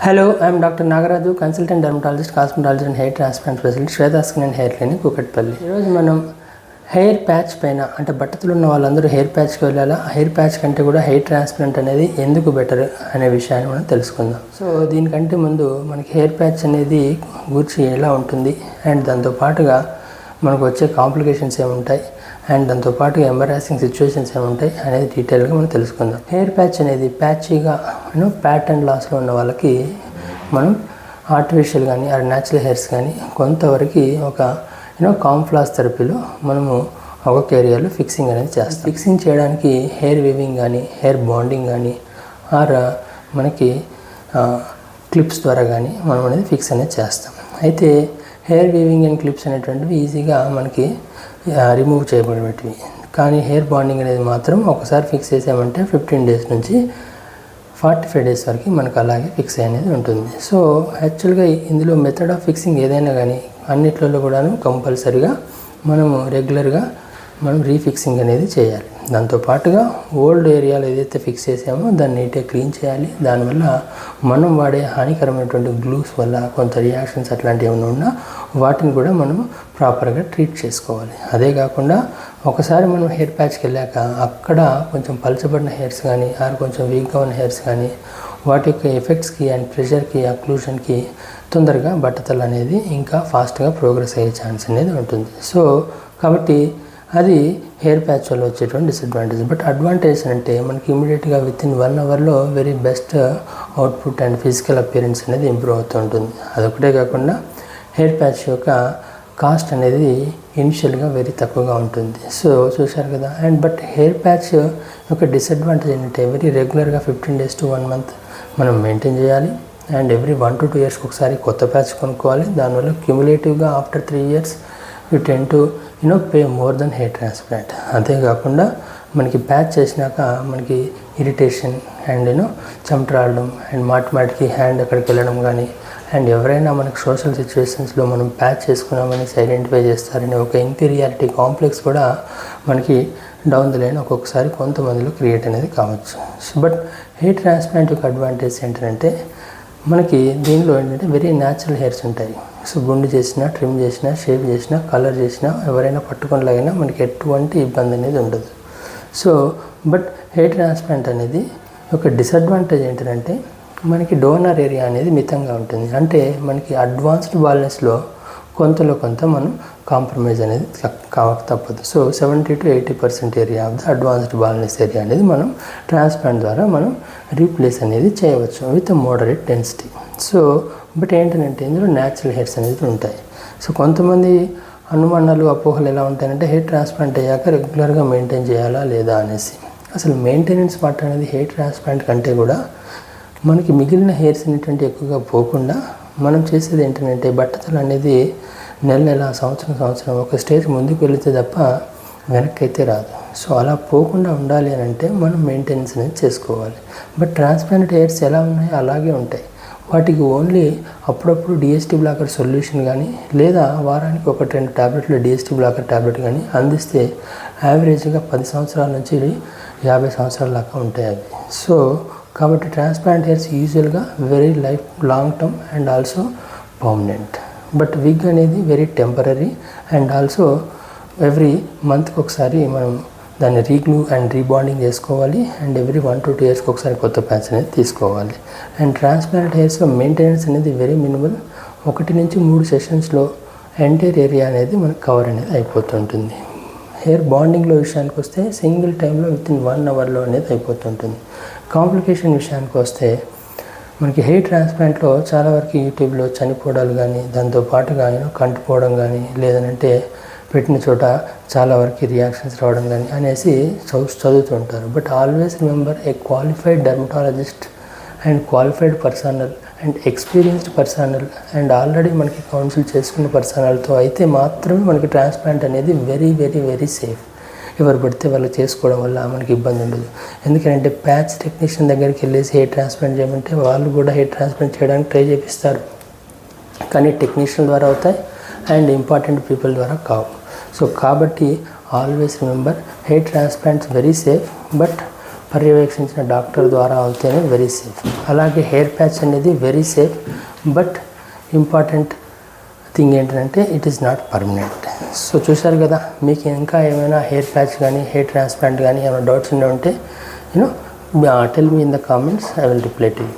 Hello, I am Dr. Nagaraju, consultant dermatologist, cosmetologist and hair transplant specialist, Shweta Skin and Hair Clinic, Kukatpalli. ఈరోజు మనం hair patch పైన అంటే బట్టతలు ఉన్న వాళ్ళందరూ hair ప్యాచ్కి వెళ్ళాలా, హెయిర్ ప్యాచ్ కంటే కూడా హెయిర్ ట్రాన్స్ప్లాంట్ అనేది ఎందుకు బెటర్ అనే విషయాన్ని మనం తెలుసుకుందాం. సో దీనికంటే ముందు మనకి హెయిర్ ప్యాచ్ అనేది గురించి ఎలా ఉంటుంది అండ్ దాంతో పాటుగా మనకు వచ్చే కాంప్లికేషన్స్ ఏముంటాయి అండ్ దాంతోపాటు ఎంబరాసింగ్ సిచ్యువేషన్స్ ఏముంటాయి అనేది డీటెయిల్గా మనం తెలుసుకుందాం. హెయిర్ ప్యాచ్ అనేది ప్యాచీగా ప్యాటర్న్ లాస్లో ఉన్న వాళ్ళకి మనం ఆర్టిఫిషియల్ కానీ ఆర్ న్యాచురల్ హెయిర్స్ కానీ కొంతవరకు ఒక కాంఫ్లాస్ థెరపీలో మనము ఒక్కొక్క ఏరియాలో ఫిక్సింగ్ అనేది చేస్తాం. ఫిక్సింగ్ చేయడానికి హెయిర్ వీవింగ్ కానీ హెయిర్ బాండింగ్ కానీ ఆర్ మనకి క్లిప్స్ ద్వారా కానీ మనం అనేది ఫిక్స్ అనేది చేస్తాం. అయితే హెయిర్ వీవింగ్ అండ్ క్లిప్స్ అనేటువంటివి ఈజీగా మనకి రిమూవ్ చేయబడేటివి, కానీ హెయిర్ బాండింగ్ అనేది మాత్రం ఒకసారి ఫిక్స్ చేసామంటే 15 days నుంచి 45 days వరకు మనకు అలాగే ఫిక్స్ అనేది ఉంటుంది. సో యాక్చువల్గా ఇందులో మెథడ్ ఆఫ్ ఫిక్సింగ్ ఏదైనా కానీ అన్నిట్లలో కూడాను కంపల్సరీగా మనము రెగ్యులర్గా మనం రీఫిక్సింగ్ అనేది చేయాలి. దాంతోపాటుగా ఓల్డ్ ఏరియాలో ఏదైతే ఫిక్స్ చేసామో దాన్ని నీట్గా క్లీన్ చేయాలి. దానివల్ల మనం వాడే హానికరమైనటువంటి గ్లూస్ వల్ల కొంత రియాక్షన్స్ అట్లాంటివి ఏమైనా ఉన్నా వాటిని కూడా మనం ప్రాపర్గా ట్రీట్ చేసుకోవాలి. అదే కాకుండా ఒకసారి మనం హెయిర్ ప్యాచ్కి వెళ్ళాక అక్కడ కొంచెం పలచబడిన హెయిర్స్ కానీ ఆర్ కొంచెం వీక్గా ఉన్న హెయిర్స్ కానీ వాటి యొక్క ఎఫెక్ట్స్కి అండ్ ప్రెషర్కి అక్లూషన్కి తొందరగా బట్టతలు అనేది ఇంకా ఫాస్ట్గా ప్రోగ్రెస్ అయ్యే ఛాన్స్ అనేది ఉంటుంది. సో కాబట్టి అది హెయిర్ ప్యాచ్ వల్ల వచ్చేటువంటి డిసడ్వాంటేజ్. బట్ అడ్వాంటేజ్ అంటే మనకి ఇమీడియట్గా వితిన్ 1 hourలో very best output and physical appearance అనేది ఇంప్రూవ్ అవుతూ ఉంటుంది. అదొకటే కాకుండా హెయిర్ ప్యాచ్ యొక్క కాస్ట్ అనేది ఇనిషియల్గా వెరీ తక్కువగా ఉంటుంది. సో చూశారు కదా. అండ్ బట్ హెయిర్ ప్యాచ్ యొక్క డిసడ్వాంటేజ్ ఏంటంటే వెరీ రెగ్యులర్గా 15 days to 1 month మనం మెయింటైన్ చేయాలి. అండ్ ఎవ్రీ 1 to 2 years ఒకసారి కొత్త ప్యాచ్ కొనుక్కోవాలి. దానివల్ల క్యుములేటివ్గా after 3 years you tend to pay more than hair transplant. అంతేకాకుండా మనకి ప్యాచ్ చేసినాక మనకి ఇరిటేషన్ అండ్ చెమటరాడడం అండ్ మాటికి హ్యాండ్ అక్కడికి వెళ్ళడం కానీ అండ్ ఎవరైనా మనకి సోషల్ సిచ్యువేషన్స్లో మనం ప్యాచ్ చేసుకున్నామని ఐడెంటిఫై చేస్తారని ఒక ఇన్ఫీరియారిటీ కాంప్లెక్స్ కూడా మనకి డౌన్ ద లైన్ ఒక్కొక్కసారి కొంతమందిలో క్రియేట్ అనేది కావచ్చు. బట్ హెయిర్ ట్రాన్స్ప్లాంట్ యొక్క అడ్వాంటేజ్ ఏంటంటే మనకి దీనిలో ఏంటంటే వెరీ న్యాచురల్ హెయిర్స్ ఉంటాయి. సో గుండు చేసినా, ట్రిమ్ చేసినా, షేప్ చేసినా, కలర్ చేసినా, ఎవరైనా పట్టుకునేలాగైనా మనకి ఎటువంటి ఇబ్బంది అనేది ఉండదు. సో బట్ హెయిర్ ట్రాన్స్ప్లాంట్ అనేది ఒక డిసడ్వాంటేజ్ ఏంటంటే మనకి డోనర్ ఏరియా అనేది మితంగా ఉంటుంది. అంటే మనకి అడ్వాన్స్డ్ బాల్నెస్లో కొంతలో కొంత మనం కాంప్రమైజ్ అనేది కావక తప్పదు. So 70 to 80% area of the advanced baldness area అనేది మనం ట్రాన్స్ప్లాంట్ ద్వారా మనం రీప్లేస్ అనేది చేయవచ్చు with moderate density. So but ఏంటంటే ఇందులో న్యాచురల్ హెయిర్స్ అనేది ఉంటాయి. సో కొంతమంది అనుమానాలు, అపోహలు ఎలా ఉంటాయంటే హెయిర్ ట్రాన్స్ప్లాంట్ అయ్యాక రెగ్యులర్గా మెయింటైన్ చేయాలా లేదా అనేసి. అసలు మెయింటెనెన్స్ పార్ట్ అనేది హెయిర్ ట్రాన్స్ప్లాంట్ కంటే కూడా మనకి మిగిలిన హెయిర్స్ అనేటువంటి ఎక్కువగా పోకుండా మనం చేసేది ఏంటంటే బట్టతలు అనేది నెల సంవత్సరం ఒక స్టేజ్ ముందుకు వెళితే తప్ప వెనక్కి అయితే రాదు. సో అలా పోకుండా ఉండాలి అని అంటే మనం మెయింటెనెన్స్ అనేది చేసుకోవాలి. బట్ ట్రాన్స్ప్లాంట్ హెయిర్స్ ఎలా ఉన్నాయో అలాగే ఉంటాయి. వాటికి ఓన్లీ అప్పుడప్పుడు డిఎస్టీ బ్లాకర్ సొల్యూషన్ కానీ లేదా వారానికి 1-2 టాబ్లెట్లు డిఎస్టీ బ్లాకర్ టాబ్లెట్ కానీ అందిస్తే యావరేజ్గా 10 సంవత్సరాల నుంచి 50 సంవత్సరాల దాకా ఉంటాయి అవి. సో కాబట్టి ట్రాన్స్ప్లాంట్ హెయిర్స్ యూజువల్గా very life long term and also permanent. But wig అనేది very temporary and also every మంత్కి ఒకసారి మనం దాన్ని రీగ్లూ అండ్ రీబాండింగ్ చేసుకోవాలి. అండ్ ఎవ్రీ 1 to 2 years ఒకసారి కొత్త ప్యాచ్ అనేది తీసుకోవాలి. అండ్ ట్రాన్స్ప్లాంట్ హెయిర్స్లో మెయింటెనెన్స్ అనేది వెరీ మినిమల్. 1 నుంచి 3 సెషన్స్లో ఎంటైర్ ఏరియా అనేది మనకు కవర్ అనేది అయిపోతుంటుంది. హెయిర్ బాండింగ్లో విషయానికి వస్తే సింగిల్ టైంలో వితిన్ 1 hourలో అనేది అయిపోతుంటుంది. కాంప్లికేషన్ విషయానికి వస్తే మనకి హెయిర్ ట్రాన్స్ప్లాంట్లో చాలా వరకు యూట్యూబ్లో చనిపోవడాలు కానీ దాంతోపాటుగా కంటిపోవడం కానీ లేదంటే పెట్టిన చోట చాలా వరకు రియాక్షన్స్ రావడం కానీ అనేసి చదువుతుంటారు. But always remember a qualified dermatologist and qualified personnel and experienced personnel and already మనకి కౌన్సిల్ చేసుకున్న పర్సనల్తో అయితే మాత్రమే మనకి ట్రాన్స్ప్లాంట్ అనేది వెరీ వెరీ వెరీ సేఫ్. ఎవరు పడితే వాళ్ళు చేసుకోవడం వల్ల మనకి ఇబ్బంది ఉండదు. ఎందుకంటే ప్యాచ్ టెక్నీషియన్ దగ్గరికి వెళ్ళేసి హెయిర్ ట్రాన్స్ప్లాంట్ చేయమంటే వాళ్ళు కూడా హెయిర్ ట్రాన్స్ప్లాంట్ చేయడానికి ట్రై చేపిస్తారు, కానీ టెక్నీషియన్ ద్వారా అవుతాయి అండ్ ఇంపార్టెంట్ పీపుల్ ద్వారా కావు. సో కాబట్టి always remember hair transplants very safe. But పర్యవేక్షించిన డాక్టర్ ద్వారా అవుతేనే వెరీ సేఫ్. అలాగే హెయిర్ ప్యాచ్ అనేది very safe, but important thing ఏంటంటే it is not permanent. So చూశారు కదా, మీకు ఇంకా ఏమైనా హెయిర్ ప్యాచ్ కానీ హెయిర్ ట్రాన్స్ప్లాంట్ కానీ ఏమైనా డౌట్స్ ఉంటే tell me in the comments, I will reply to you.